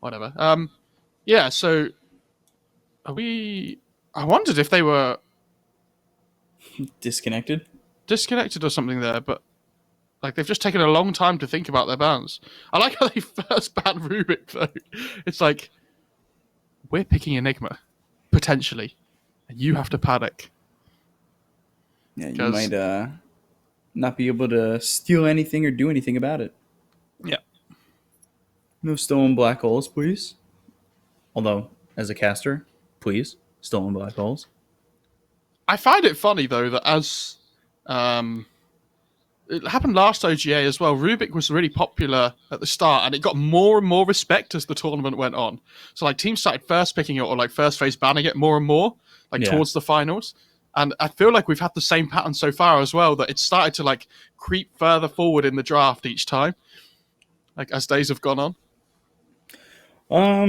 whatever. Yeah. So are we? I wondered if they were Disconnected. disconnected or something there, but like they've just taken a long time to think about their bans. I like how they first banned Rubik though. It's like we're picking Enigma potentially, and you have to panic Yeah, you because might not be able to steal anything or do anything about it. yeah. No stolen black holes, please. Although, as a caster, please, stolen black holes. I find it funny though that as it happened last OGA as well. Rubik was really popular at the start, and it got more and more respect as the tournament went on. So like teams started first picking it or like first phase banning it more and more, like Yeah. towards the finals. And I feel like we've had the same pattern so far as well, that it's started to like creep further forward in the draft each time, like as days have gone on.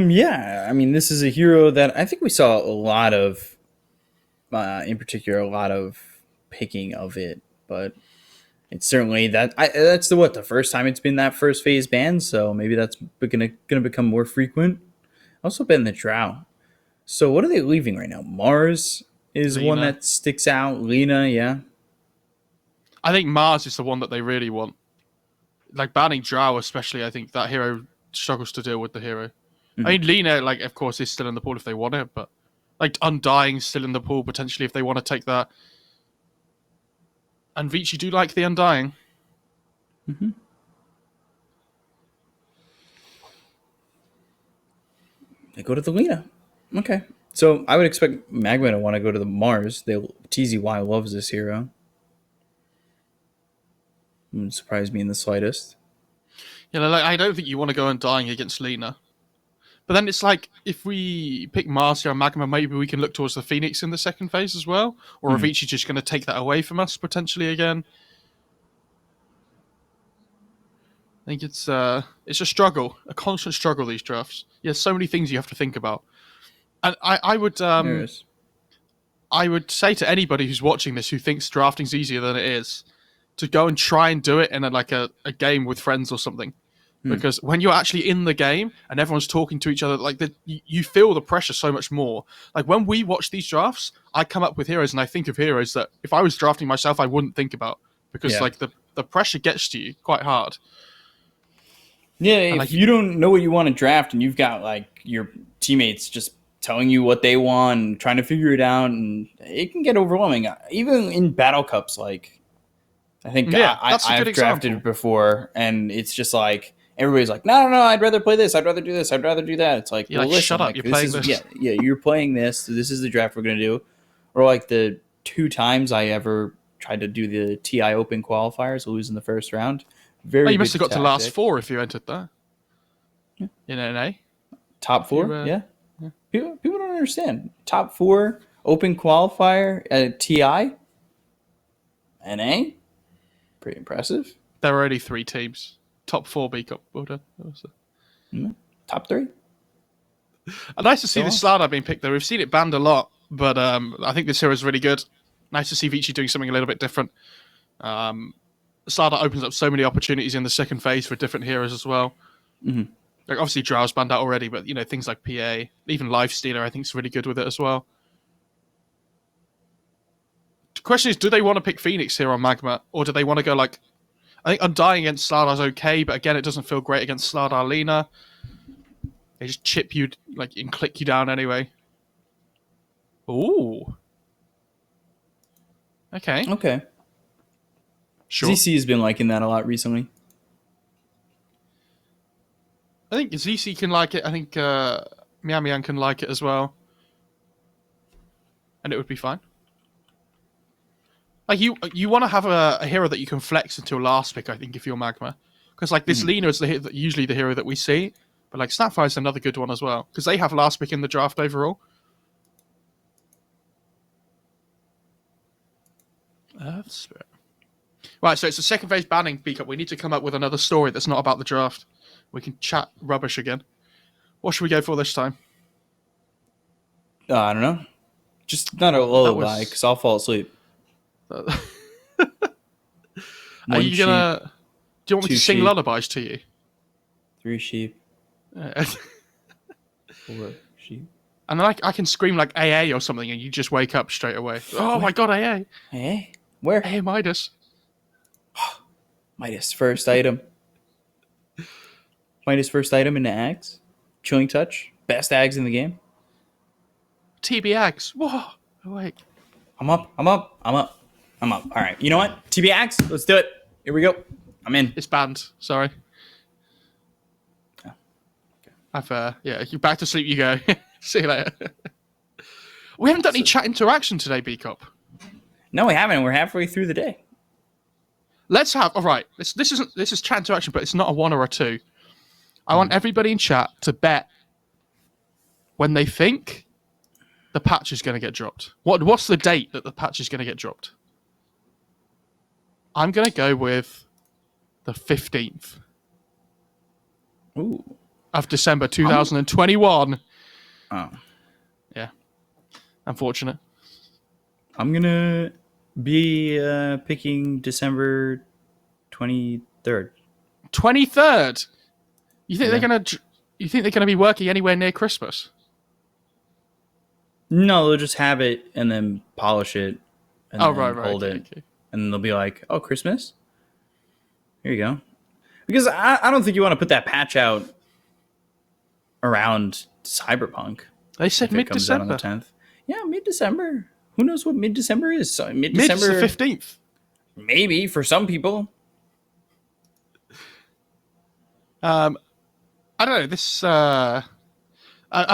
Yeah. I mean, this is a hero that I think we saw a lot of, in particular, a lot of picking of it, but it's certainly that's the first time it's been that first phase ban, so maybe that's gonna become more frequent. Also been the Drow. So what are they leaving right now? Mars is one Lena. that sticks out. Lena, yeah. I think Mars is the one that they really want. Like banning Drow, especially, I think that hero struggles to deal with the hero. I mean, Lena, like, of course, is still in the pool if they want it, but like Undying's still in the pool potentially if they want to take that. And VICI do like the Undying. Mm-hmm. They go to the Lena. Okay. So I would expect Magma to want to go to the Mars. TZY loves this hero. Wouldn't surprise me in the slightest. You know, like I don't think you want to go Undying against Lena. But then it's like, if we pick Marcia and Magma, maybe we can look towards the Phoenix in the second phase as well? Or are VICI just going to take that away from us potentially again? I think it's a struggle, a constant struggle, these drafts. There's so many things you have to think about. And There is. I would say to anybody who's watching this who thinks drafting's easier than it is, to go and try and do it in a game with friends or something. Because when you're actually in the game and everyone's talking to each other, like you feel the pressure so much more. Like when we watch these drafts, I come up with heroes and I think of heroes that if I was drafting myself, I wouldn't think about, because like the pressure gets to you quite hard. Yeah, And, if like, you don't know what you want to draft and you've got like your teammates just telling you what they want and trying to figure it out, and it can get overwhelming. Even in battle cups, like I think I've drafted before, and it's just like everybody's like, no, I'd rather play this, I'd rather do this, I'd rather do that. It's like, you're well, like, listen, shut up, like, you're playing this. Yeah, you're playing this. So this is the draft we're gonna do. Or like the 2 times I ever tried to do the TI Open qualifiers, lose in the first round. Very. You must have got tactic. to last 4 if you entered that. Yeah. In NA. Top 4, yeah. People don't understand. Top 4 Open qualifier at TI, NA, pretty impressive. There were only 3 teams. Top 4 B Cup. Top 3. Nice to see this Slardar being picked, though. We've seen it banned a lot, but I think this hero is really good. Nice to see VICI doing something a little bit different. Slardar opens up so many opportunities in the second phase for different heroes as well. Mm-hmm. Like obviously Drow's banned out already, but things like PA, even Lifestealer, I think is really good with it as well. The question is, do they want to pick Phoenix here on Magma, or do they want to go like? I think Undying against Slardar's okay, but again, it doesn't feel great against Slardar Lena. They just chip you like and click you down anyway. Ooh. Okay. Sure. ZC has been liking that a lot recently. I think ZC can like it. I think Miamian can like it as well. And it would be fine. Like you want to have a hero that you can flex into a last pick, I think, if you're Magma. Because like this Lena is usually the hero that we see. But like SAPPHIRE is another good one as well. Because they have last pick in the draft overall. Earthspirit. Right, so it's the second phase banning B-Cup. We need to come up with another story that's not about the draft. We can chat rubbish again. What should we go for this time? I don't know. Just not a lullaby, because I'll fall asleep. Are you gonna? Do you want me to sing lullabies to you? 3 sheep. Or she. And then I can scream like AA or something, and you just wake up straight away. Oh my god, AA! Hey, where? AA Midas. Midas first item. Midas first item into Ags. Chilling Touch. Best Ags in the game. TBX. Whoa. Oh, wait. I'm up. All right. You know what? TBX. Let's do it. Here we go. I'm in. It's banned. Sorry. Oh, okay. You back to sleep you go. See you later. We haven't done any chat interaction today, B-Cop. No, we haven't. We're halfway through the day. Let's have... All right. This is chat interaction, but it's not a 1 or a 2. I want everybody in chat to bet when they think the patch is going to get dropped. What's the date that the patch is going to get dropped? I'm going to go with the 15th of December 2021. Oh. Yeah. Unfortunate. I'm going to be picking December 23rd. 23rd? You think they're going to be working anywhere near Christmas? No, they'll just have it and then polish it and hold it. Okay. And then they'll be like, oh, Christmas? Here you go. Because I don't think you want to put that patch out around Cyberpunk. They said mid-December. On the 10th. Yeah, mid-December. Who knows what mid-December is? So mid-December. Mid's the 15th. Maybe, for some people. I don't know. This... I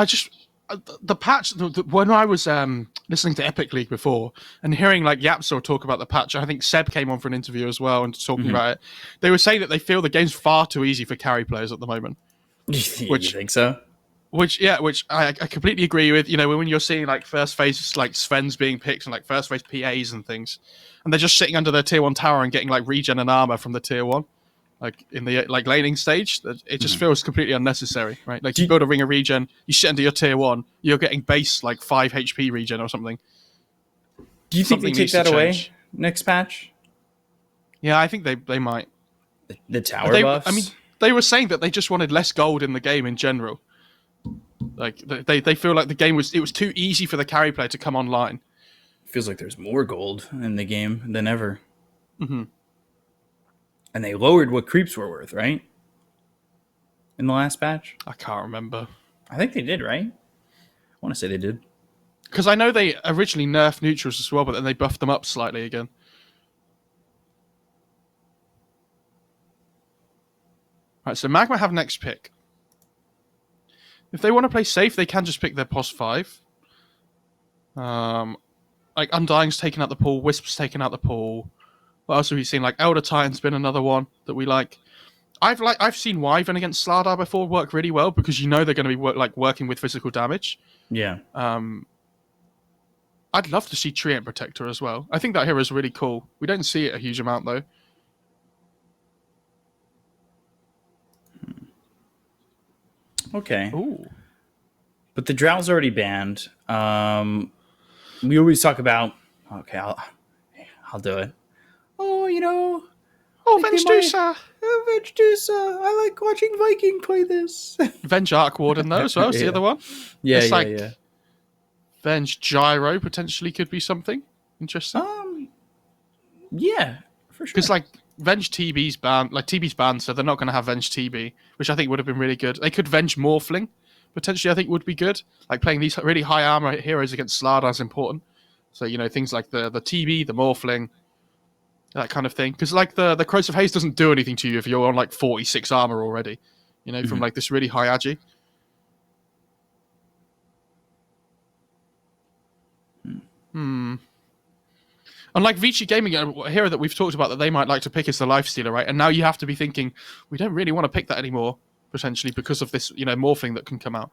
just... The patch... when I was listening to Epic League before and hearing like Yapsor talk about the patch, I think Seb came on for an interview as well and talking about it. They were saying that they feel the game's far too easy for carry players at the moment. You think so? Which I completely agree with. You know, when you're seeing like first phase like Sven's being picked and like first phase PAs and things, and they're just sitting under their tier 1 tower and getting like regen and armor from the tier 1, like in the like laning stage, it just feels completely unnecessary, right? Like you build a ring of regen, you sit under your tier 1, you're getting base like 5 HP regen or something. Do you think they take that away next patch? Yeah, I think they might. The tower buffs? I mean, they were saying that they just wanted less gold in the game in general. Like they feel like the game was too easy for the carry player to come online. Feels like there's more gold in the game than ever. Mm-hmm. And they lowered what creeps were worth, right? In the last patch? I can't remember. I think they did, right? I want to say they did. Because I know they originally nerfed neutrals as well, but then they buffed them up slightly again. Right, so Magma have next pick. If they want to play safe, they can just pick their POS 5. Like Undying's taken out the pool, Wisp's taken out the pool. What else have we seen? Like Elder Titan's been another one that we like. I've seen Wyvern against Slardar before work really well because you know they're going to be working with physical damage. Yeah. I'd love to see Treant Protector as well. I think that hero is really cool. We don't see it a huge amount though. Okay. Ooh. But the Drow's already banned. We always talk about. Okay, I'll do it. Oh, you know. Oh, Vengedusa! Vengedusa! I like watching Viking play this. Venge Arc Warden though as well. Is the other one? Yeah, it's yeah. Venge Gyro potentially could be something interesting. Yeah, for sure. Because like Venge TB's banned, like TB's banned, so they're not going to have Venge TB, which I think would have been really good. They could Venge Morphling, potentially. I think would be good. Like playing these really high armor heroes against Slardar is important. So you know things like the TB, the Morphling, that kind of thing. Because like the Corrosive Haze doesn't do anything to you if you're on like 46 armor already. You know, from like this really high agi. Unlike VICI Gaming, a hero that we've talked about that they might like to pick is the Lifestealer, right? And now you have to be thinking, we don't really want to pick that anymore, potentially, because of this, you know, morphling that can come out.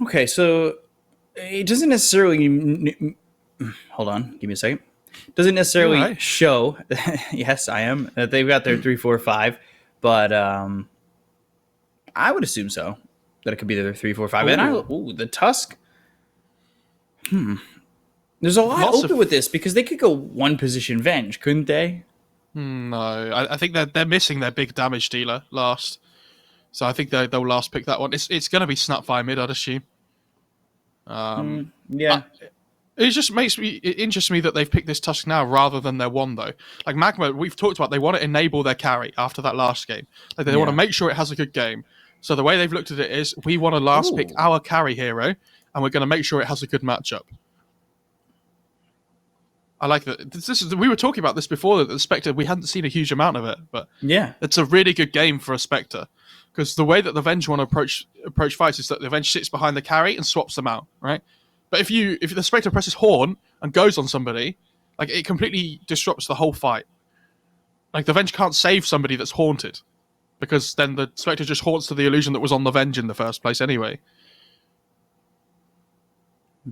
Okay, so it doesn't necessarily... Hold on, give me a second. Doesn't necessarily show, yes, I am, that they've got their 3, 4, 5, but I would assume so, that it could be their 3, 4, 5. And the Tusk... There's a lot open with this because they could go one position Venge, couldn't they? No, I think they're missing their big damage dealer last. So I think they'll last pick that one. It's going to be Snapfire mid, I'd assume. Yeah. It just it interests me that they've picked this Tusk now rather than their one though. Like Magma, we've talked about they want to enable their carry after that last game. Like they want to make sure it has a good game. So the way they've looked at it is we want to last pick our carry hero, and we're going to make sure it has a good matchup. I like that. We were talking about this before that the Spectre, we hadn't seen a huge amount of it, but it's a really good game for a Spectre because the way that the Venge want to approach fights is that the Venge sits behind the carry and swaps them out, right? But if the Spectre presses Horn and goes on somebody, like it completely disrupts the whole fight. Like the Venge can't save somebody that's haunted because then the Spectre just haunts to the illusion that was on the Venge in the first place anyway.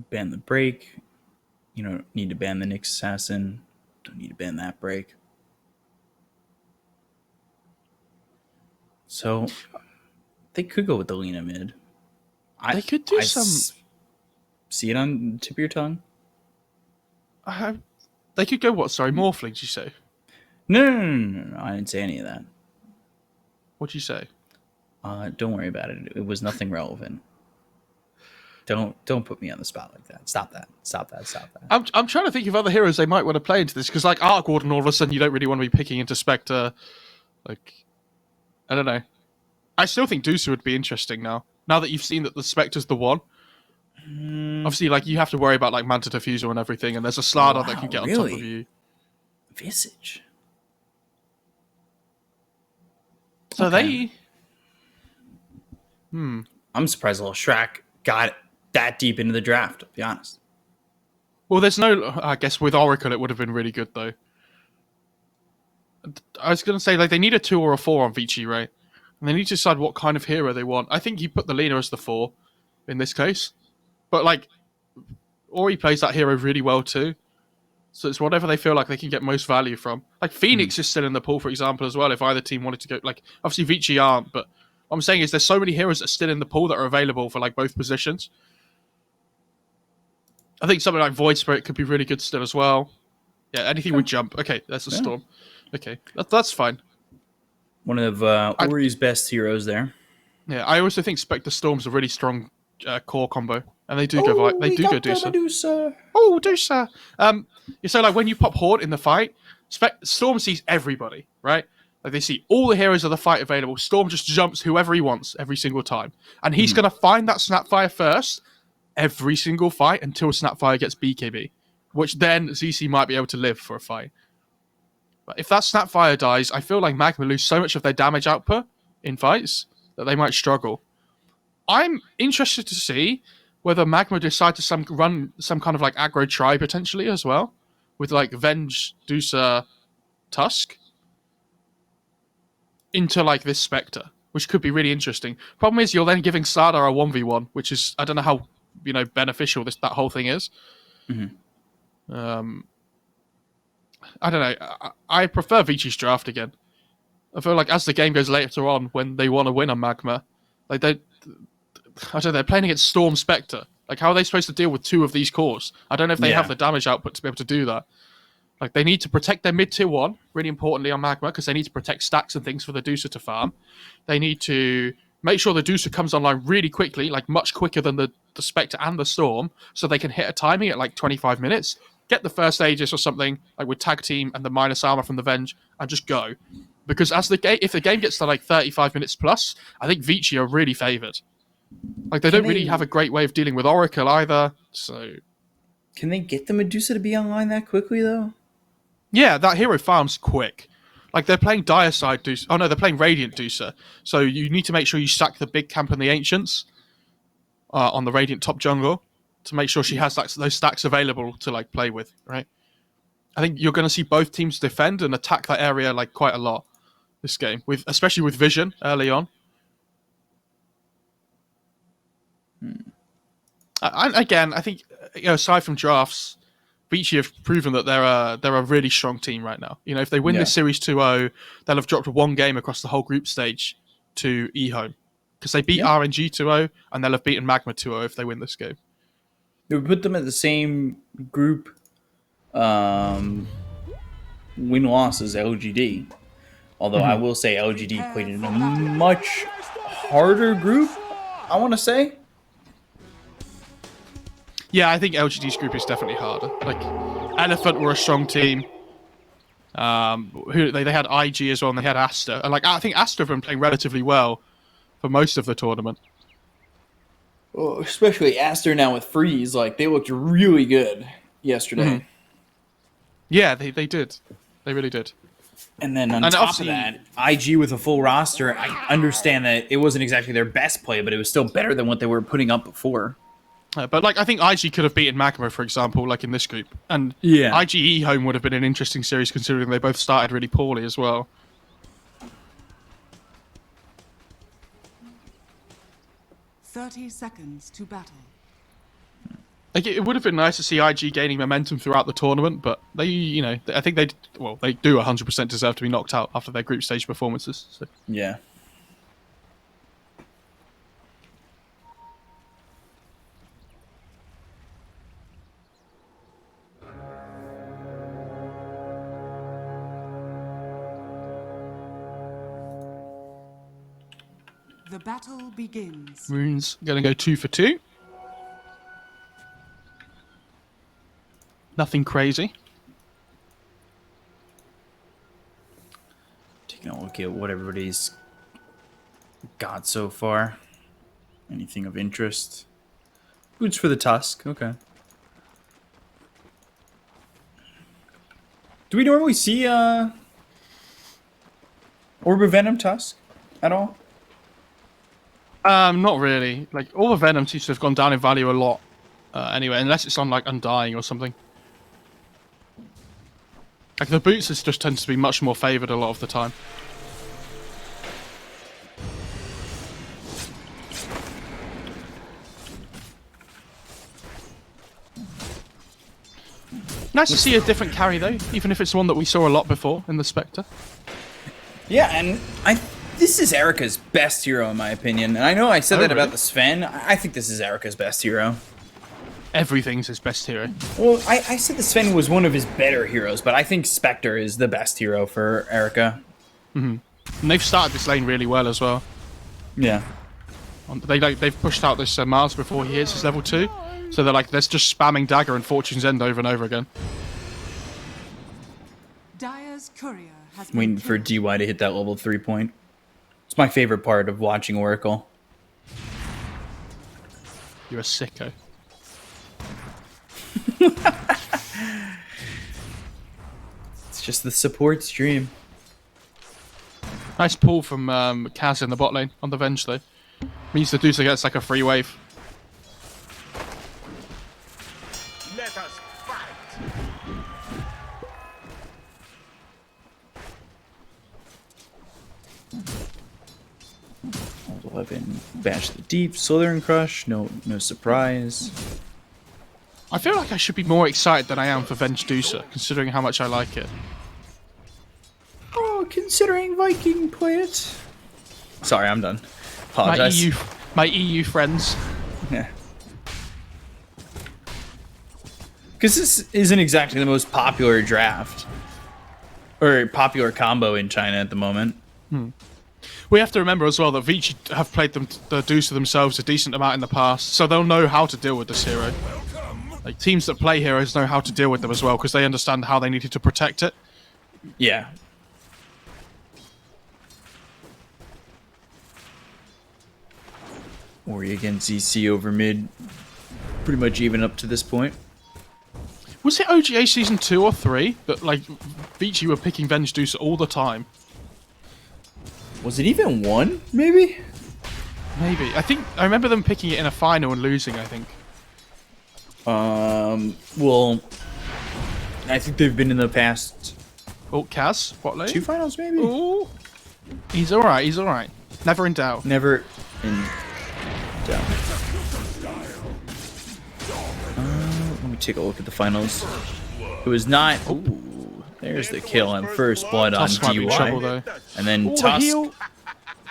Ban the break. You don't need to ban the Nyx Assassin. Don't need to ban that break. So they could go with the Lina mid. They could do some. See it on the tip of your tongue? They could go what? Sorry, Morphling, did you say? No. I didn't say any of that. What'd you say? Don't worry about it. It was nothing relevant. Don't put me on the spot like that. Stop that. I'm trying to think of other heroes they might want to play into this because like Arc Warden, all of a sudden you don't really want to be picking into Spectre. Like, I don't know. I still think DOTA would be interesting now. Now that you've seen that the Spectre's the one. Obviously, like you have to worry about like Manta Diffusal and everything, and there's a Slardar that can get on top of you. Visage. So they. I'm surprised little Shrek got that deep into the draft, to be honest. Well, there's no. I guess with Oracle, it would have been really good though. I was gonna say like they need a 2 or a 4 on VICI, right? And they need to decide what kind of hero they want. I think you put the Lina as the 4 in this case. But, like, Ori plays that hero really well, too. So it's whatever they feel like they can get most value from. Like, Phoenix is still in the pool, for example, as well, if either team wanted to go. Like, obviously, VICI aren't, but what I'm saying is there's so many heroes that are still in the pool that are available for, like, both positions. I think something like Void Spirit could be really good still as well. Yeah, anything with jump. Okay, that's a Storm. Okay, that's fine. One of Ori's best heroes there. Yeah, I also think Spectre Storm's a really strong core combo. And they do go DOTA. Oh, DOTA! So like when you pop Horde in the fight, Storm sees everybody, right? Like they see all the heroes of the fight available. Storm just jumps whoever he wants every single time, and he's gonna find that Snapfire first every single fight until Snapfire gets BKB, which then ZC might be able to live for a fight. But if that Snapfire dies, I feel like Magma lose so much of their damage output in fights that they might struggle. I'm interested to see whether Magma decide to run some kind of like aggro try potentially as well, with like Venge, DOTA, Tusk into like this Spectre, which could be really interesting. Problem is you're then giving Slardar a 1v1, which is I don't know how beneficial that whole thing is. I don't know. I prefer VICI's draft again. I feel like as the game goes later on, when they want to win on Magma, like I don't know, they're playing against Storm Spectre. Like, how are they supposed to deal with 2 of these cores? I don't know if they have the damage output to be able to do that. Like, they need to protect their mid-tier 1, really importantly on Magma, because they need to protect stacks and things for the DOTA to farm. They need to make sure the DOTA comes online really quickly, like much quicker than the Spectre and the Storm, so they can hit a timing at like 25 minutes, get the first Aegis or something, like with Tag Team and the minus armor from the Venge, and just go. Because if the game gets to like 35 minutes plus, I think VICI are really favoured. Like, they don't really have a great way of dealing with Oracle either, so... Can they get the Medusa to be online that quickly, though? Yeah, that hero farms quick. Like, they're playing Direside DOTA. Oh, no, they're playing Radiant DOTA. So you need to make sure you sack the big camp and the Ancients on the Radiant top jungle to make sure she has those stacks available to, like, play with, right? I think you're going to see both teams defend and attack that area, like, quite a lot this game, especially with Vision early on. Again, I think aside from drafts, VICI have proven that they're a really strong team right now. If they win this series 2-0, they'll have dropped 1 game across the whole group stage to eHome because they beat RNG 2-0 and they'll have beaten Magma 2-0 if they win this game. They would put them at the same group win-loss as LGD. Although I will say LGD played in a much harder group, I want to say. Yeah, I think LGD's group is definitely harder. Like, Elephant were a strong team. They had IG as well, and they had Asta. And like, I think Asta have been playing relatively well for most of the tournament. Well, especially Aster now with Freeze, like they looked really good yesterday. Yeah, they did. They really did. And then on top of that, IG with a full roster, I understand that it wasn't exactly their best play, but it was still better than what they were putting up before. But like, I think IG could have beaten MAGMA, for example, like in this group. And IGE home would have been an interesting series considering they both started really poorly as well. 30 seconds to battle. Like, it would have been nice to see IG gaining momentum throughout the tournament, but they, you know, I think they do 100% deserve to be knocked out after their group stage performances. So. Yeah. The battle begins. Rune's gonna go 2 for 2. Nothing crazy. Taking a look at what everybody's got so far. Anything of interest? Boots for the Tusk. Okay. Do we normally see Orb of Venom Tusk at all? Not really. Like, all the Venom seems to have gone down in value a lot. Anyway, unless it's on like Undying or something. Like, the boots just tends to be much more favoured a lot of the time. Nice to see a different carry though, even if it's one that we saw a lot before in the Spectre. Yeah, and this is Erica's best hero in my opinion. And I know I said that about the Sven. I think this is Erica's best hero. Everything's his best hero. Well, I said the Sven was one of his better heroes, but I think Spectre is the best hero for Erica. And they've started this lane really well as well. Yeah. They've pushed out this Mars before he hits his level 2. So they're just spamming Dagger and Fortune's End over and over again. Dire's courier has Waiting for DY to hit that level 3 point. It's my favorite part of watching Oracle. You're a sicko. It's just the support stream. Nice pull from Kaz in the bot lane on the Venge though. Means the DOTA gets like a free wave. Let us fight. 11. Bash the Deep. Southern Crush. No surprise. I feel like I should be more excited than I am for Venge DOTA, considering how much I like it. Oh, considering Viking play it. Sorry, I'm done. Apologize. My EU friends. Yeah. Because this isn't exactly the most popular draft. Or popular combo in China at the moment. We have to remember as well that VICI have played the DOTA themselves a decent amount in the past, so they'll know how to deal with this hero. Like, teams that play heroes know how to deal with them as well, because they understand how they needed to protect it. Yeah. Ori against ZC over mid. Pretty much even up to this point. Was it OGA Season 2 or 3 that, like, VICI were picking Venge DOTA all the time? Was it even 1, maybe? Maybe. I remember them picking it in a final and losing, I think. Well, I think they've been in the past... Oh, Kaz, what lane? 2 finals, maybe? Ooh. He's alright, he's alright. Never in doubt. Never in doubt. Let me take a look at the finals. It was not... Ooh, there's the kill on first blood on Tusk might be in trouble, DY. though. And then Ooh, Tusk. heal.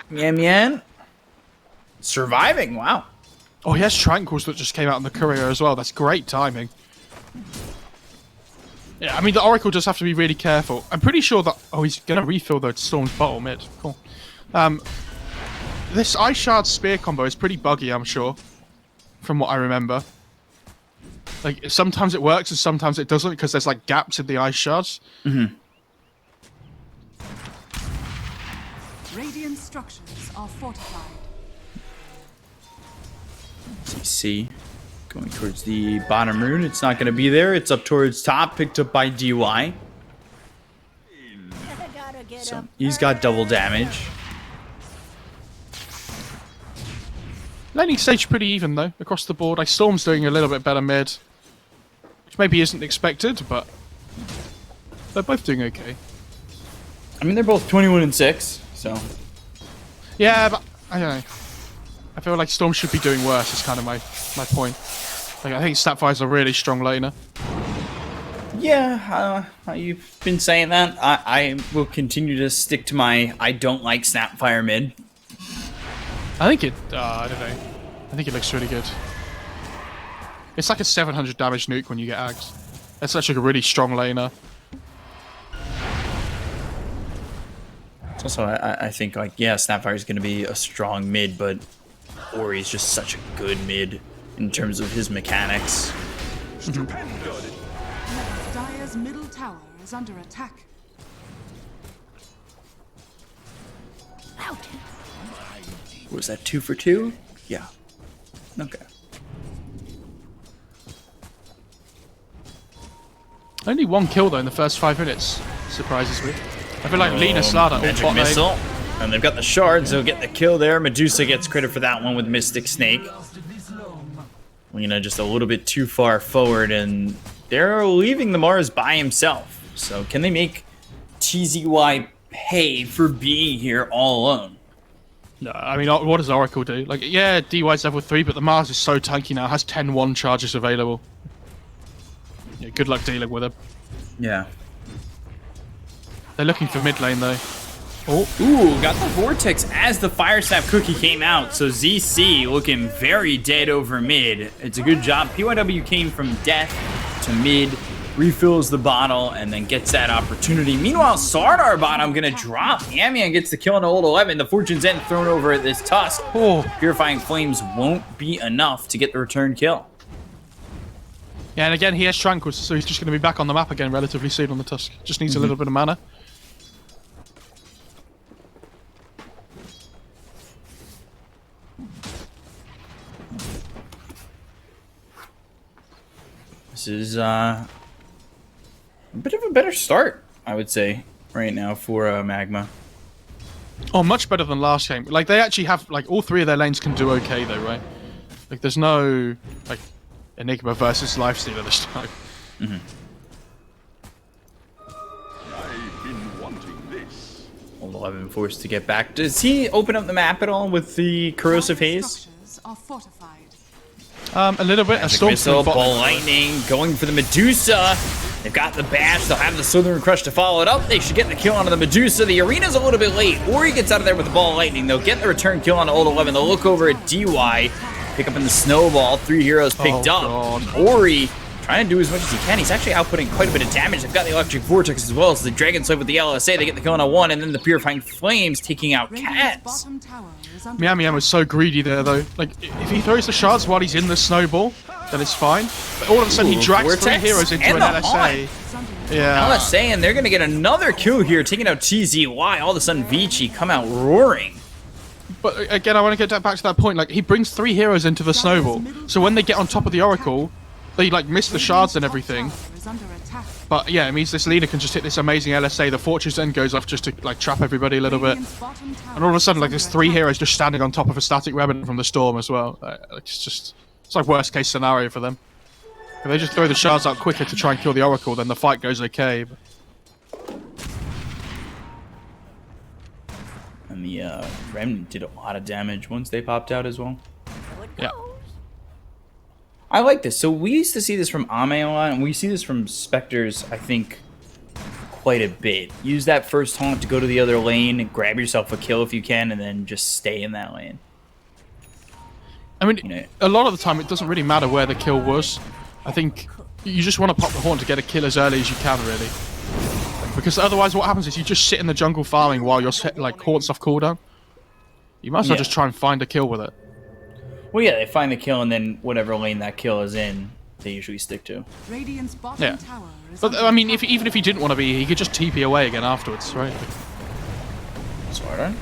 Mian Mian. Surviving, wow. Oh, he has Tranquils that just came out in the courier as well. That's great timing. Yeah, I mean, the Oracle does have to be really careful. I'm pretty sure that... Oh, he's going to refill the Storm's bottle mid. Cool. This Ice Shard Spear combo is pretty buggy, I'm sure. From what I remember. Like sometimes it works and sometimes it doesn't because there's like gaps in the ice shards. Radiant structures are fortified. CC going towards the bottom rune. It's not going to be there. It's up towards top, picked up by DY. So he's got double damage. Laning stage pretty even though across the board. Like Storm's doing a little bit better mid, which maybe isn't expected, but they're both doing okay. I mean, they're both 21 and 6, so. Yeah, but I don't know. I feel like Storm should be doing worse. Is kind of my point. Like I think Sapphire's a really strong laner. Yeah, you've been saying that. I will continue to stick to my I don't like Snapfire mid. I think it. I don't know. I think it looks really good. It's like a 700 damage nuke when you get Ags. That's such a really strong laner. Also, I think, like, yeah, Snapfire is going to be a strong mid, but Ori's just such a good mid in terms of his mechanics. Dire's middle tower is under attack. Was that 2 for 2? Yeah. Okay. Only one kill though in the first 5 minutes. Surprises me. I feel like Lina Slada all Magic bot lane. Missile. And they've got the shards. They'll get the kill there. Medusa gets credit for that one with Mystic Snake. Lina just a little bit too far forward, and they're leaving the Mars by himself. So can they make TZY pay for being here all alone? No, I mean, what does Oracle do? Like, yeah, DY's level 3, but the Mars is so tanky now. It has 10 1 charges available. Yeah, good luck dealing with him. Yeah. They're looking for mid lane though. Oh, Ooh, got the Vortex as the Fire Sap cookie came out. So ZC looking very dead over mid. It's a good job. PYW came from death to mid, refills the bottle, and then gets that opportunity. Meanwhile, Sardar bottom gonna drop. Amian gets the kill on the old 11. The Fortune's End thrown over at this Tusk. oh. Purifying Flames won't be enough to get the return kill. Yeah, and again, he has Tranquils, so he's just going to be back on the map again relatively soon on the Tusk. Just needs a little bit of mana. This is a bit of a better start, I would say, right now for Magma. Oh, much better than last game. Like, they actually have, like, all 3 of their lanes can do okay, though, right? Like, there's no, like, Enigma versus Lifestealer this time. Mm-hmm. I've been wanting this. Old 11 forced to get back. Does he open up the map at all with the Corrosive Haze? Structures are fortified. A little bit. A Magic Storm Missile, bot Ball lane. Lightning, going for the Medusa. They've got the bash. They'll have the Southern Crush to follow it up. They should get the kill onto the Medusa. The arena's a little bit late. Ori gets out of there with the Ball Lightning. They'll get the return kill on Old 11. They'll look over at DY. Pick up in the Snowball. 3 heroes picked up. God. Ori trying to do as much as he can. He's actually outputting quite a bit of damage. They've got the Electric Vortex as well as the Dragon Slave with the LSA. They get the kill on a 1, and then the Purifying Flames taking out Radiant's Cats. bottom tower is under Miam was so greedy there, though. Like, if he throws the shards while he's in the snowball, then it's fine. But all of a sudden, he Ooh, drags Vortex 3 heroes into and an the LSA. Yeah. LSA, and they're going to get another kill here, taking out TZY. All of a sudden, VICI come out roaring. But again, I want to get back to that point. Like, he brings 3 heroes into the snowball. So when they get on top of the Oracle, they, like, miss the shards and everything. is under attack. But yeah, it means this leader can just hit this amazing LSA. The Fortune's End goes off just to, like, trap everybody a little bit. Radiant's bottom tower And all of a sudden, like, is there's under 3 attack. heroes just standing on top of a static weapon from the storm as well. It's like worst case scenario for them. If they just throw the shards out quicker to try and kill the Oracle, then the fight goes okay. But And the Remnant did a lot of damage once they popped out as well. yeah. I like this. So we used to see this from Ame a lot, and we see this from Spectres, I think, quite a bit. Use that first taunt to go to the other lane, grab yourself a kill if you can, and then just stay in that lane. I mean, You know- a lot of the time, it doesn't really matter where the kill was. I think you just want to pop the horn to get a kill as early as you can, really. Because otherwise, what happens is you just sit in the jungle farming while your horn's off cooldown. You might as well Yeah. just try and find a kill with it. Well, yeah, they find the kill, and then whatever lane that kill is in, they usually stick to. Radiant's bottom Yeah. tower is But under I mean, attack. even if he didn't want to be, he could just TP away again afterwards, right? Sword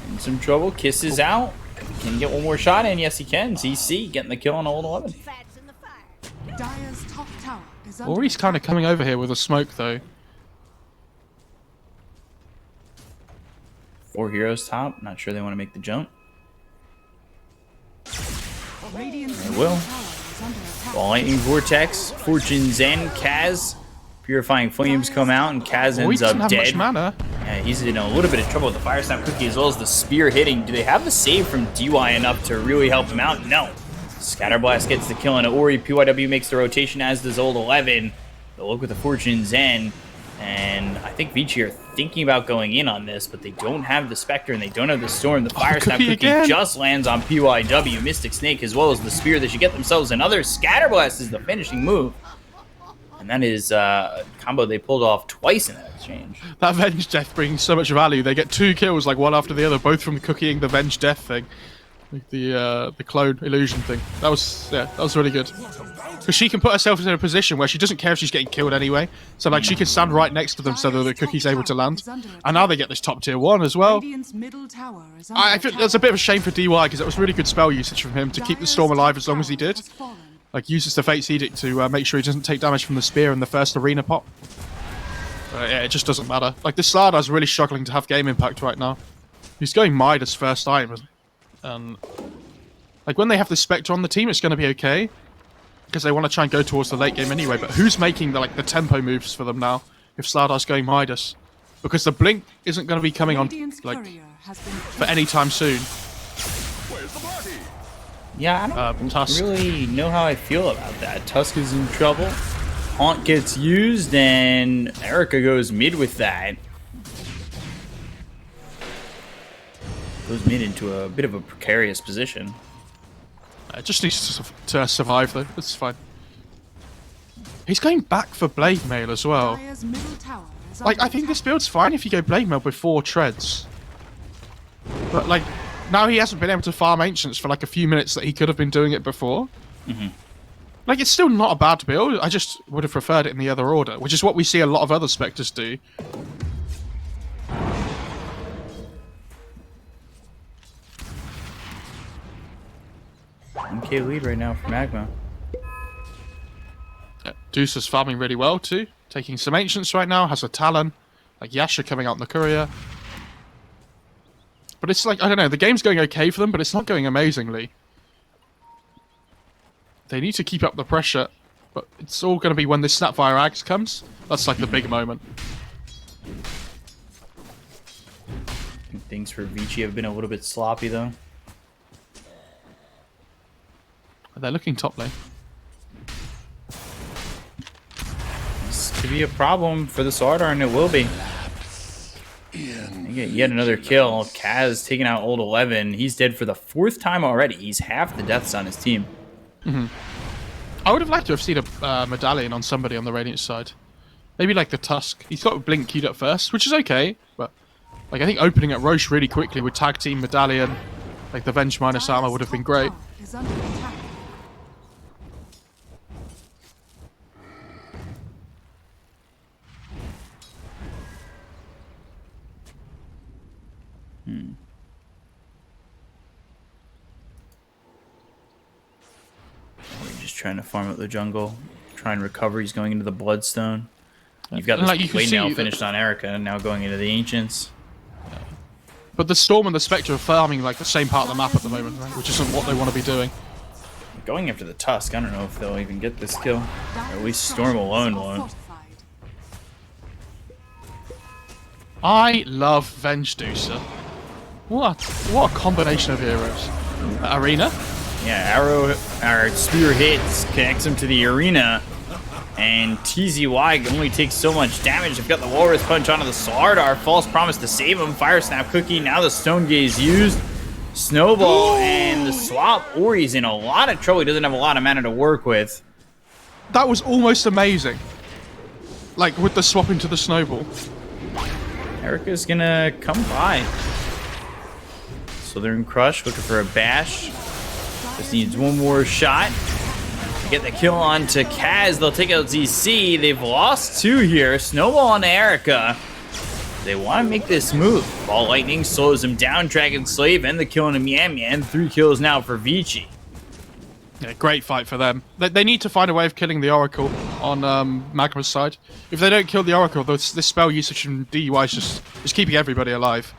in some trouble. Kisses out. Can he get one more shot in? Yes, he can. ZC getting the kill on old 11. Dire's top tower is under Or he's kind of coming over here with a smoke, though. 4 heroes top. Not sure they want to make the jump. Radiant's They middle will. tower is under attack. Ball Lightning Vortex. Fortune Zen. Kaz. Purifying Flames come out, and Kaz Oh, he ends doesn't up have much dead. mana. Yeah, he's in a little bit of trouble with the Fire Snap Cookie as well as the Spear hitting. Do they have the save from DY enough to really help him out? No. Scatterblast gets the kill on Ori. PYW makes the rotation, as does Old 11. They'll look with the Fortune Zen. And I think VICI are thinking about going in on this, but they don't have the Spectre and they don't have the Storm. The Fire Snap Cookie Cookie again. just lands on PYW. Mystic Snake as well as the Spear. They should get themselves another. Scatterblast is the finishing move. And that is a combo they pulled off twice in that exchange. That Venge Death brings so much value. They get 2 kills, like one after the other, both from cookieing the Venge Death thing. Like the clone illusion thing. That was really good. Because she can put herself in a position where she doesn't care if she's getting killed anyway. So like she can stand right next to them so that the cookie's able to land. And now they get this top tier 1 as well. Radiant's middle tower is under I feel attack. that's a bit of a shame for DY because it was really good spell usage from him to keep the Storm alive as long as he did. Has fallen. Like uses the Fate's Edict to make sure he doesn't take damage from the spear in the first arena pop. Yeah, it just doesn't matter. Like this Slardar's really struggling to have game impact right now. He's going Midas first time, and like when they have the Spectre on the team, it's going to be okay because they want to try and go towards the late game anyway. But who's making the tempo moves for them now if Slardar's going Midas? Because the blink isn't going to be coming on Radiant's like courier has been for any time soon. Where's the party? Yeah, I don't Tusk. really know how I feel about that. Tusk is in trouble. Haunt gets used, and Erica goes mid with that. Goes mid into a bit of a precarious position. Just needs to survive though. That's fine. He's going back for Blade Mail as well. Dire's middle tower is Like, under I think attack. this build's fine if you go Blade Mail before Treads. But, like, now he hasn't been able to farm Ancients for, like, a few minutes that he could have been doing it before. Like, it's still not a bad build. I just would have preferred it in the other order, which is what we see a lot of other Spectres do. MK lead right now for Magma. Yeah, Deuce is farming really well, too. Taking some Ancients right now, has a Talon. Like, Yasha coming out in the Courier. But it's like, I don't know, the game's going okay for them, but it's not going amazingly. They need to keep up the pressure, but it's all going to be when this Snapfire Axe comes. That's like the big moment. I think things for VICI have been a little bit sloppy, though. They're looking top lane. This could be a problem for the Sardar, and it will be. They get yet another kill. Kaz taking out Old 11. He's dead for the 4th time already. He's half the deaths on his team. I would have liked to have seen a medallion on somebody on the Radiant side. Maybe like the Tusk. He's got Blink queued up first, which is okay, but like I think opening at Roche really quickly with Tag Team Medallion, like the Venge minus armor would have been great. Tower is under attack. We're just trying to farm out the jungle, try and recover. He's going into the Bloodstone. You've got And, this like, you can blade now see that- finished on Erica, and now going into the Ancients. But the Storm and the Spectre are farming like the same part of the map at the moment, right? Which isn't what they want to be doing. Going after the Tusk, I don't know if they'll even get this kill. Or at least Storm Dire's alone structures are won't. fortified. I love Venge Deucer. What a combination of heroes. Arena? Yeah, arrow, our spear hits, connects him to the arena, and TZY only takes so much damage. They've got the Walrus Punch onto the Slardar, false promise to save him, Fire Snap Cookie, now the Stone Gaze used, Snowball, and the swap. Ori's in a lot of trouble. He doesn't have a lot of mana to work with. That was almost amazing. Like with the swap into the Snowball. Erica's gonna come by. Southern Crush looking for a bash. Just needs one more shot. Get the kill on to Kaz. They'll take out ZC. They've lost 2 here. Snowball on Erica. They want to make this move. Ball Lightning slows him down. Dragon Slave and the kill on Mian. 3 kills now for VICI. Yeah, great fight for them. They need to find a way of killing the Oracle on Magma's side. If they don't kill the Oracle, this spell usage from DUI is just keeping everybody alive.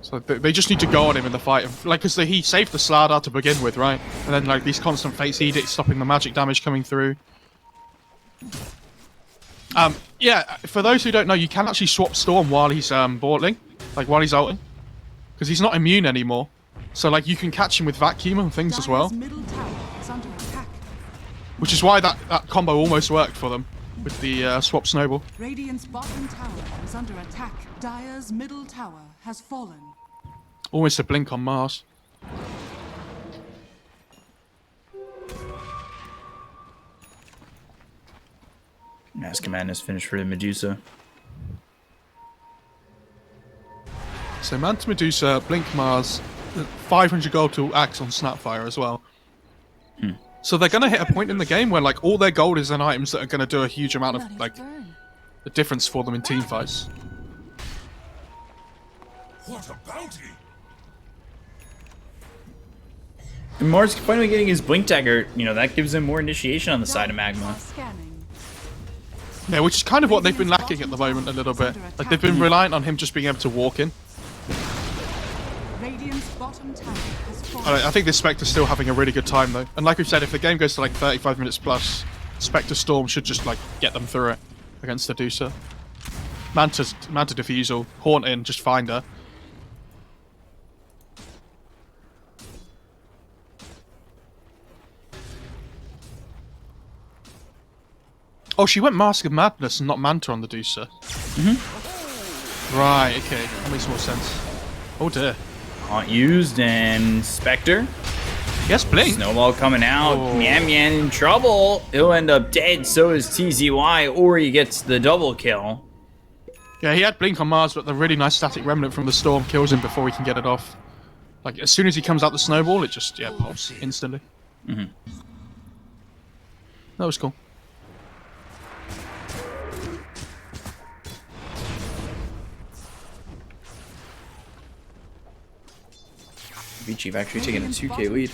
So they just need to go on him in the fight. Like, because he saved the Slardar to begin with, right? And then, like, these constant Fate's Edicts stopping the magic damage coming through. Yeah, for those who don't know, you can actually swap Storm while he's boarding, like while he's ulting, because he's not immune anymore. So like you can catch him with vacuum and things as well, Middle tower is under attack. which is why that combo almost worked for them with the swap snowball. Radiant's bottom tower is under attack. Dire's middle tower has fallen. Almost a blink on Mars. Mask of Madness finished for the Medusa. So Manta Medusa, Blink Mars, 500 gold to Axe on Snapfire as well. So they're going to hit a point in the game where like all their gold is on items that are going to do a huge amount of like the difference for them in team fights. What a bounty! And Mars finally getting his Blink Dagger, you know, that gives him more initiation on the side of Magma. Scanning. Yeah, which is kind of what they've been lacking at the moment a little bit. Like they've been reliant on him just being able to walk in. Radiant's bottom tower has fallen. I think this Spectre's still having a really good time though. And like we've said, if the game goes to like 35 minutes plus, Spectre Storm should just like get them through it against the Medusa. Manta Defusal, Haunt in, just find her. Oh, she went Mask of Madness and not Manta on the Medusa. Right, okay. That makes more sense. Oh dear. Haunt used and Spectre. Yes, Blink. Snowball coming out. Oh. Mian in trouble. He'll end up dead. So is TZY, or he gets the double kill. Yeah, he had Blink on Mars, but the really nice static remnant from the Storm kills him before he can get it off. Like, as soon as he comes out the Snowball, it just, yeah, pops instantly. That was cool. VICI have actually taken a 2k lead.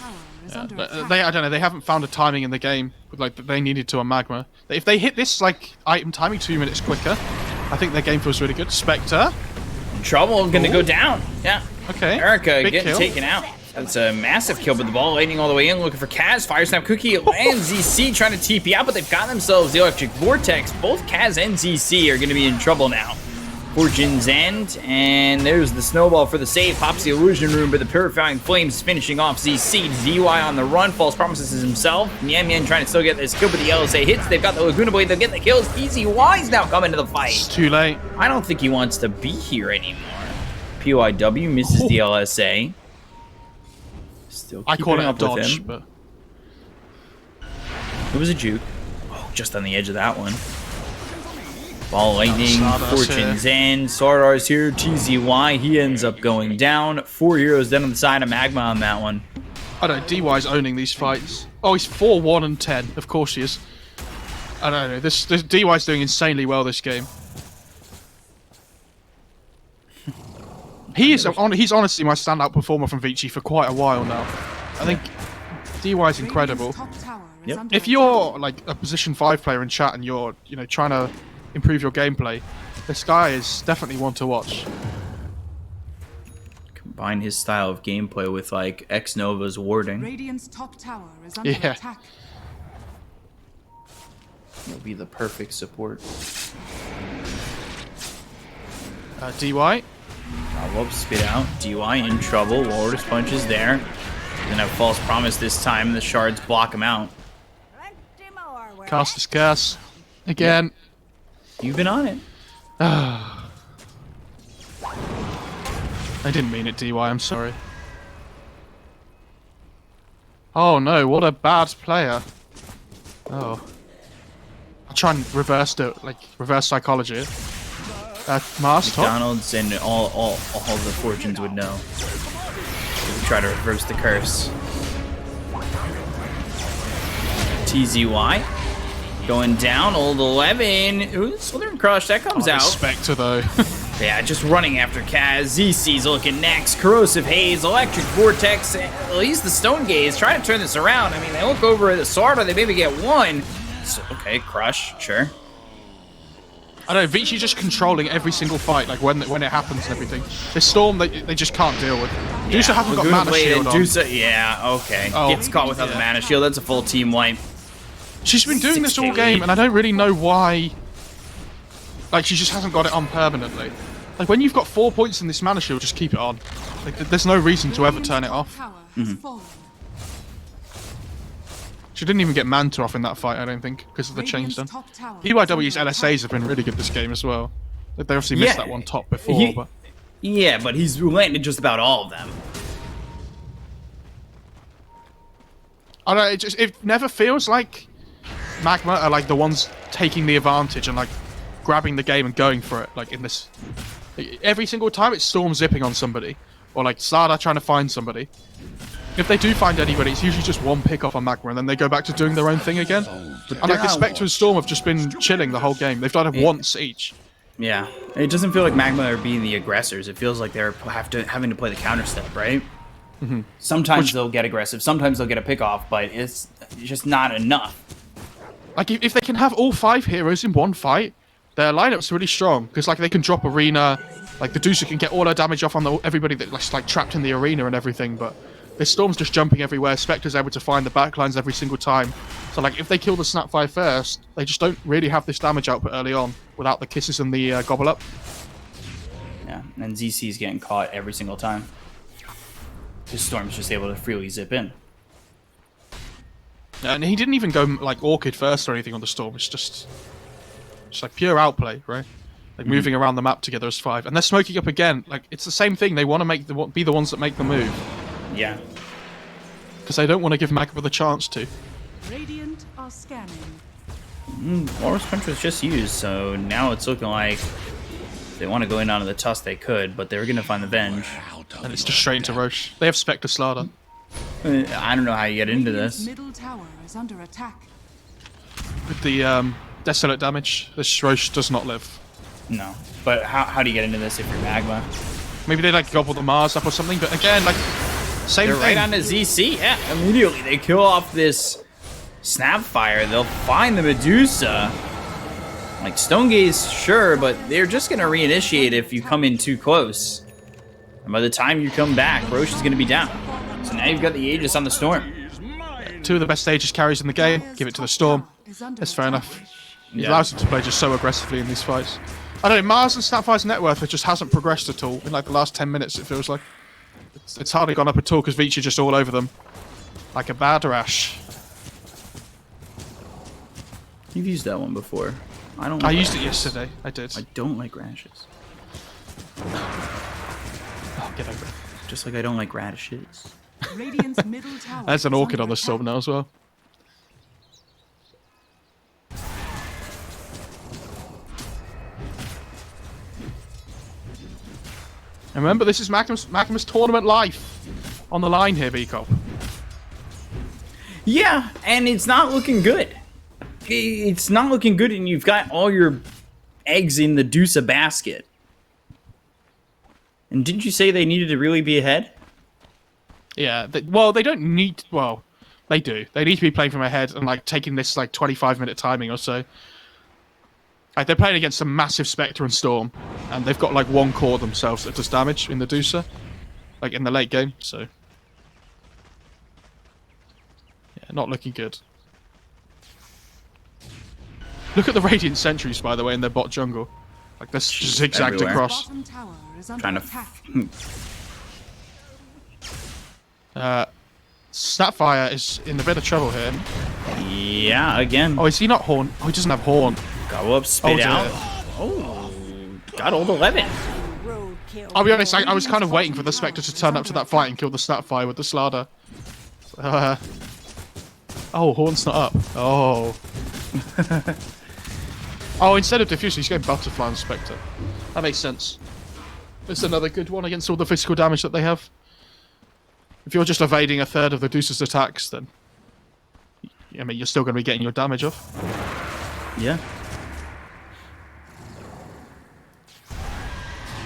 Yeah, but I don't know, they haven't found a timing in the game like that they needed to on Magma. If they hit this like item timing 2 minutes quicker, I think their game feels really good. Spectre. Trouble gonna go down. Yeah. Okay. Erica Big getting kill. taken out. That's a massive kill, but the ball lightning all the way in, looking for Kaz. Fire Snap Cookie, it lands. ZC trying to TP out, but they've got themselves the Electric Vortex. Both Kaz and ZC are going to be in trouble now. Fortune's End, and there's the snowball for the save. Pops the Illusion Room, but the Purifying Flames finishing off ZC. DY on the run, False Promises himself. Mian trying to still get this kill, but the LSA hits. They've got the Laguna Blade, they'll get the kills. TZY's now coming to the fight. It's too late. I don't think he wants to be here anymore. PYW misses the LSA. Still I call it a up with dodge, him. but It was a juke. Oh, just on the edge of that one. Ball Lightning, Sardar's Fortune's End, Sardar's here, TZY, he ends up going down. 4 heroes down on the side of Magma on that one. I don't know, DY's owning these fights. Oh, he's 4-1 and 10. Of course he is. I don't know, this DY's doing insanely well this game. He's honestly my standout performer from VICI for quite a while now. I think DY's incredible. Top tower is Yep. under If you're like a position 5 player in chat and you're, you know, trying to improve your gameplay, this guy is definitely one to watch. Combine his style of gameplay with like X Nova's warding. Radiant's top tower is under Yeah. attack. He'll be the perfect support. DY. Whoops, spit out. DY in trouble. Lotus Punch is there. Gonna have False Promise this time. The shards block him out. Cast his curse. Again. You've been on it. I didn't mean it, DY, I'm sorry. Oh no, what a bad player. Oh. I'll try and reverse psychology. Mars top. McDonald's and all the fortunes would know. If we try to reverse the curse. TZY. Going down, old 11. Ooh, Slithering Crush, that comes out. Spectre, though. Yeah, just running after Kaz. ZC's looking next. Corrosive Haze, Electric Vortex. At least the Stone Gaze. Try to turn this around. I mean, they look over at the Sarda. They maybe get one. So, okay, Crush, sure. I don't know, VICI just controlling every single fight, like when it happens and everything. This Storm, they just can't deal with. DOTA hasn't got mana shield on. Yeah, okay. Oh, Gets caught without the mana shield. That's a full team wipe. She's been doing this all game, and I don't really know why. Like, she just hasn't got it on permanently. Like, when you've got 4 points in this mana shield, just keep it on. Like, there's no reason to ever turn it off. Tower has fallen. She didn't even get Manta off in that fight, I don't think, because of the change done. Top tower PYW's LSAs have been really good this game as well. They obviously missed that one top before, but... Yeah, but he's landed just about all of them. I don't know, it never feels like MAGMA are like the ones taking the advantage and like grabbing the game and going for it. Like in this, every single time it's Storm zipping on somebody, or like Sada trying to find somebody. If they do find anybody, it's usually just one pick off on MAGMA, and then they go back to doing their own thing again. And like the Spectre and Storm have just been chilling the whole game. They've done it once each. Yeah, it doesn't feel like MAGMA are being the aggressors. It feels like they're having to play the counter step, right? Mm-hmm. Sometimes they'll get aggressive, sometimes they'll get a pick off, but it's just not enough. Like if they can have all 5 heroes in one fight, their lineup's really strong because like they can drop arena, like the DOTA can get all her damage off on everybody that's like trapped in the arena and everything, but this Storm's just jumping everywhere. Spectre's able to find the backlines every single time. So like if they kill the Snapphire first, they just don't really have this damage output early on without the kisses and the gobble up. Yeah, and ZC's getting caught every single time. This Storm's just able to freely zip in. And he didn't even go like Orchid first or anything on the Storm. It's just like pure outplay, right? Like moving around the map together as 5, and they're smoking up again. Like it's the same thing. They want to be the ones that make the move. Yeah. Because they don't want to give MAGMA the chance to. Radiant are scanning. Walrus Punch was just used, so now it's looking like they want to go in onto the Tusk. They could, but they're gonna find the Venge. And it's just straight into Roche. They have Spectre Slada. I don't know how you get into this. Middle tower is under attack. With the Desolate damage, this Roche does not live. No, but how do you get into this if you're MAGMA? Maybe they like gobble the Mars up or something, but again, like, same They're thing. right on the ZC, yeah, immediately they kill off this Snapphire. They'll find the Medusa. Like, Stone Gaze, sure, but they're just gonna reinitiate if you come in too close. And by the time you come back, Roche is gonna be down. So now you've got the Aegis on the Storm. 2 of the best Aegis carries in the game. Give it to the Storm. That's fair enough. It allows them to play just so aggressively in these fights. I don't know, Mars and Snapphire's net worth just hasn't progressed at all in like the last 10 minutes, it feels like. It's hardly gone up at all because VICI just all over them. Like a bad rash. You've used that one before. I used it yesterday. I did. I don't like rashes. Oh, get over it. Just like I don't like radishes. Radiant's middle tower. There's an is Orchid under on the Storm now as well. And remember, this is MAGMA's tournament life on the line here, VCOP. Yeah, and it's not looking good. It's not looking good, and you've got all your eggs in the DOTA basket. And didn't you say they needed to really be ahead? Yeah, they don't need... Well, they do. They need to be playing from ahead and like taking this like 25-minute timing or so. Like, they're playing against some massive Spectre and Storm, and they've got like one core themselves that does damage in the DOTA, like in the late game, so... Yeah, not looking good. Look at the Radiant Sentries, by the way, in their bot jungle. Like, they're zigzagged everywhere. across. Bottom tower is under Trying to... attack. Snapphire is in a bit of trouble here. Yeah, again. Oh, is he not Horn? Oh, he doesn't have Horn. Go up, spit dear. out. Oh, got old 11. I'll be honest, I was kind of waiting for the Spectre to turn up to that fight and kill the Snapphire with the Slada. Oh, Horn's not up. Oh. Oh, instead of Diffuser, he's going Butterfly on Spectre. That makes sense. It's another good one against all the physical damage that they have. If you're just evading a third of the DOTA's attacks, then I mean, you're still going to be getting your damage off. Yeah.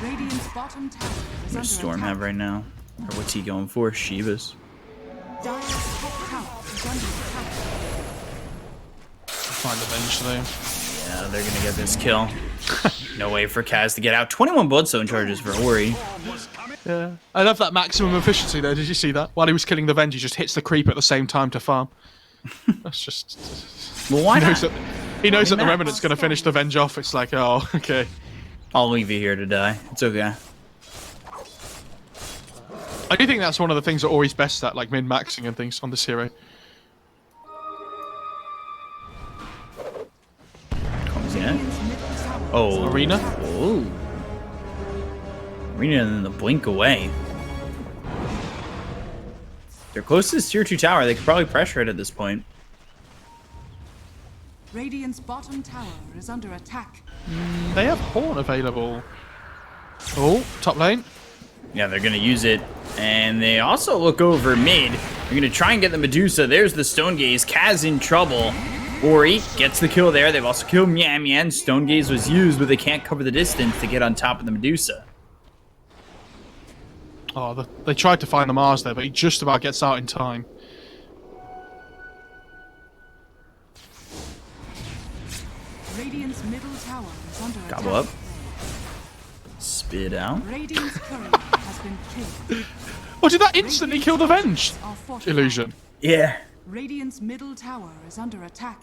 Radiant's bottom tower is What under does Storm attack. have right now? Or what's he going for? Shivas. Dire's top tower is under attack. Find the bench though. Yeah, they're gonna get this kill. No way for Kaz to get out. 21 Bloodstone charges for Ori. Yeah. I love that maximum efficiency though. Did you see that? While he was killing the Venge, he just hits the creep at the same time to farm. That's just. Well, why not? He knows that the Remnant's going to finish the Venge off. It's like, oh, okay. I'll leave you here to die. It's okay. I do think that's one of the things that Ori's best at, like min-maxing and things on this hero. Comes in. Radiant's middle tower Oh. Arena? Oh. Arena and then the blink away. They're close to this tier 2 tower. They could probably pressure it at this point. Radiant's bottom tower is under attack. They have Horn available. Oh, top lane. Yeah, they're going to use it. And they also look over mid. They're going to try and get the Medusa. There's the Stone Gaze. Kaz in trouble. Ori gets the kill there. They've also killed Mian Mian. Stone Gaze was used, but they can't cover the distance to get on top of the Medusa. Oh, they tried to find the Mars there, but he just about gets out in time. Radiant's middle tower is under attack. Gobble up. Spit out. Radiant's courier has been killed. Oh, did that instantly kill the Venge? Are fortified. Illusion. Yeah. Radiant's middle tower is under attack.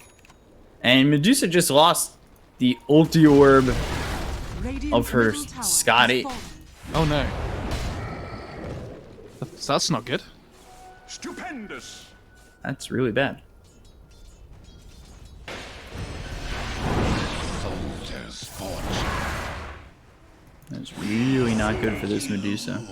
And Medusa just lost the ulti orb. Radiant's Of her middle tower Scotty. has fallen. Oh no. That's not good. Stupendous. That's really bad. Soldier's fortune. That's really not good for this Medusa.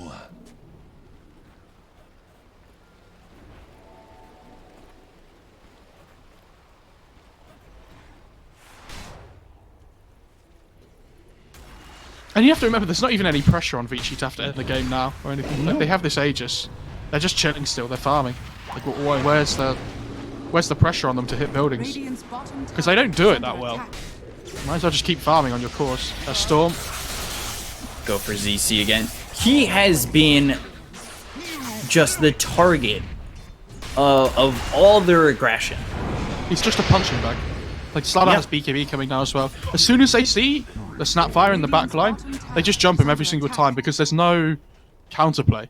And you have to remember, there's not even any pressure on VICI to have to end the game now or anything. Like, they have this Aegis. They're just chilling still. They're farming. Like, where's the pressure on them to hit buildings? Radiant's bottom tower 'Cause they don't do is it that under well. attack. Might as well just keep farming on your course. Storm. Go for ZC again. He has been just the target of all their aggression. He's just a punching bag. Like, Slider Yep. has BKB coming now as well. As soon as they see the Snapfire in the back line, they just jump him every single time because there's no counterplay.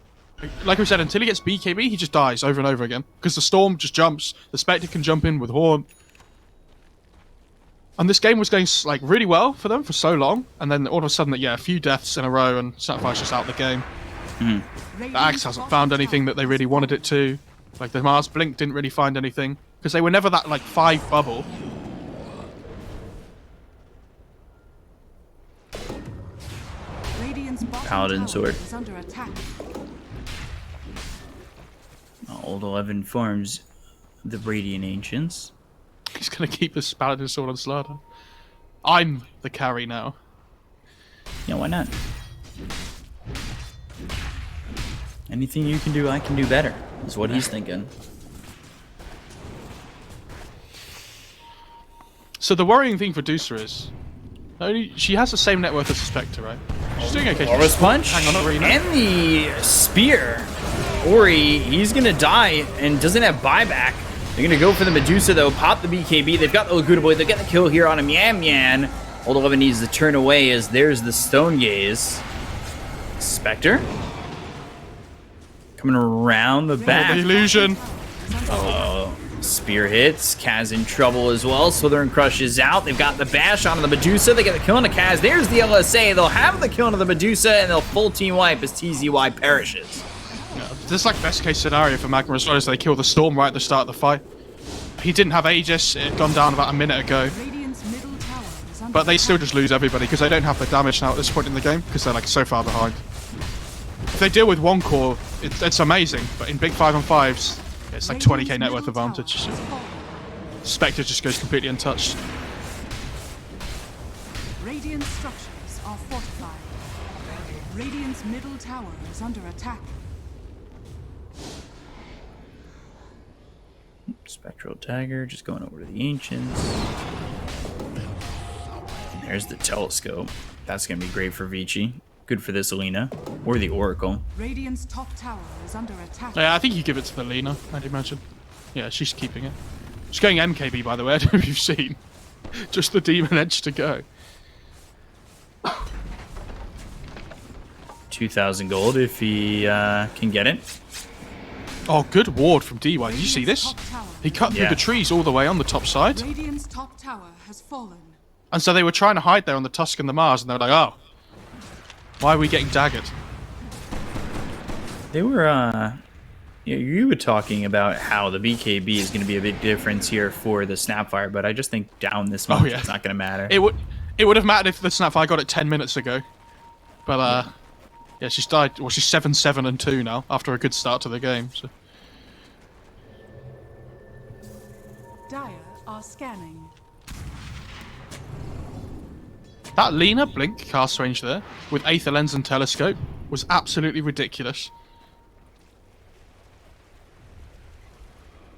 Like we said, until he gets BKB, he just dies over and over again. Because the Storm just jumps, the Spectre can jump in with Horn. And this game was going like really well for them for so long, and then all of a sudden, a few deaths in a row, and Sapphire's just out the game. The Axe hasn't found anything that they really wanted it to. Like the Mars Blink didn't really find anything because they were never that like 5 bubble. Radiant's bottom Paladin tower sword. is under attack. Old 11 forms the Radiant Ancients. He's gonna keep this Paladin sword on Slider. I'm the carry now. Yeah, why not? Anything you can do, I can do better, is what he's thinking. So the worrying thing for Dusa is, she has the same net worth as the Spectre, right? She's doing okay. Aura's Punch Hang on, Arena. and the Spear. Ori, he's gonna die and doesn't have buyback. They're gonna go for the Medusa though, pop the BKB. They've got the Laguna Boy. They get the kill here on a Mian Mian. Old 11 needs to turn away as there's the Stone Gaze. Spectre coming around the The back. illusion. Oh, Spear hits. Kaz in trouble as well. Southern Crush is out. They've got the bash onto the Medusa. They get the kill on the Kaz. There's the LSA. They'll have the kill onto the Medusa, and they'll full team wipe as TZY perishes. This is like best case scenario for Magma as well, as they kill the Storm right at the start of the fight. He didn't have Aegis. It had gone down about a minute ago. Radiant's middle tower is under But they still attack. just lose everybody because they don't have the damage now at this point in the game because they're like so far behind. If they deal with one core, it's amazing. But in big 5-on-5s, it's like 20k net worth advantage. Spectre just goes completely untouched. Radiant structures are fortified. Radiant's middle tower is under attack. Spectral Dagger, just going over to the Ancients. There's the Telescope. That's going to be great for VICI. Good for this Alina. Or the Oracle. Radiant's top tower is under attack. Yeah, I think you give it to the Lena, I'd imagine. Yeah, she's keeping it. She's going MKB, by the way. I don't know if you've seen. Just the Demon Edge to go. 2,000 gold if he can get it. Oh, good ward from DY. Did you see this? He cut through Yeah. the trees all the way on the top side. Radiant's top tower has fallen. And so they were trying to hide there on the Tusk and the Mars, and they were like, oh, why are we getting daggered? They were, you were talking about how the BKB is going to be a big difference here for the Snapfire, but I just think down this much, yeah. it's not going to matter. It would have mattered if the Snapfire got it 10 minutes ago. But, yeah, she's died. Well, she's 7-7-2 now, after a good start to the game. So. Dire are scanning. That Lena Blink cast range there, with Aether Lens and Telescope, was absolutely ridiculous.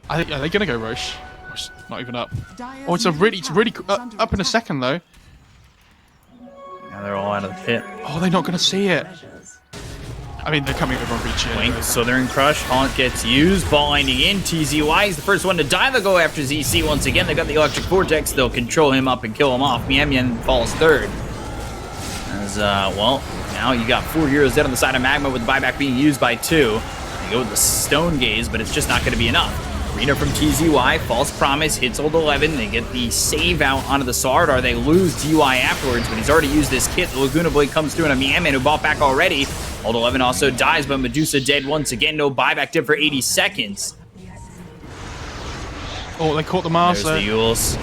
I think, are they going to go Roche? Oh, it's not even up. Oh, it's really up in a second, though. Now they're all out of the pit. Oh, they're not going to see it. I mean, they're coming over on VICI. Blink, Southern Crush, Haunt gets used, ball lining in, TZY is the first one to die. They'll go after ZC once again. They've got the Electric Vortex, they'll control him up and kill him off. Mian Mian falls third. As, well, now you got 4 heroes dead on the side of Magma with the buyback being used by 2. They go with the Stone Gaze, but it's just not going to be enough. Rena from TZY, False Promise, hits old 11. They get the save out onto the Sardar. They lose DY afterwards, but he's already used this kit. The Laguna Blade comes through, and a Mian Mian who bought back already. Old 11 also dies, but Medusa dead once again. No buyback dip for 80 seconds. Oh, they caught the Mars There's the Yules.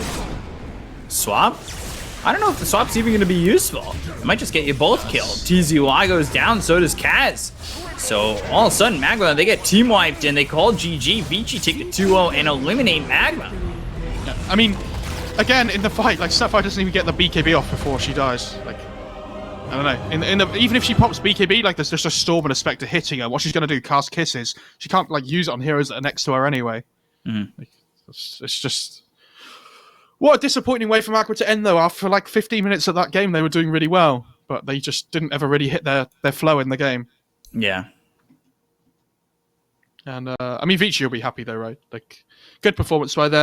Swap? I don't know if the swap's even going to be useful. It might just get you both killed. TZY goes down, so does Kaz. So all of a sudden, Magma, they get team wiped, and they call GG. VICI take the 2-0 and eliminate Magma. Yeah. I mean, again, in the fight, like, Sapphire doesn't even get the BKB off before she dies. Like, I don't know. Even if she pops BKB, like, there's just a Storm and a Spectre hitting her. What she's going to do, cast Kisses. She can't, like, use it on heroes that are next to her anyway. Like, it's just... What a disappointing way for Magma to end, though. After, like, 15 minutes of that game, they were doing really well. But they just didn't ever really hit their flow in the game. Yeah. And, I mean, VICI will be happy, though, right? Like, good performance by them.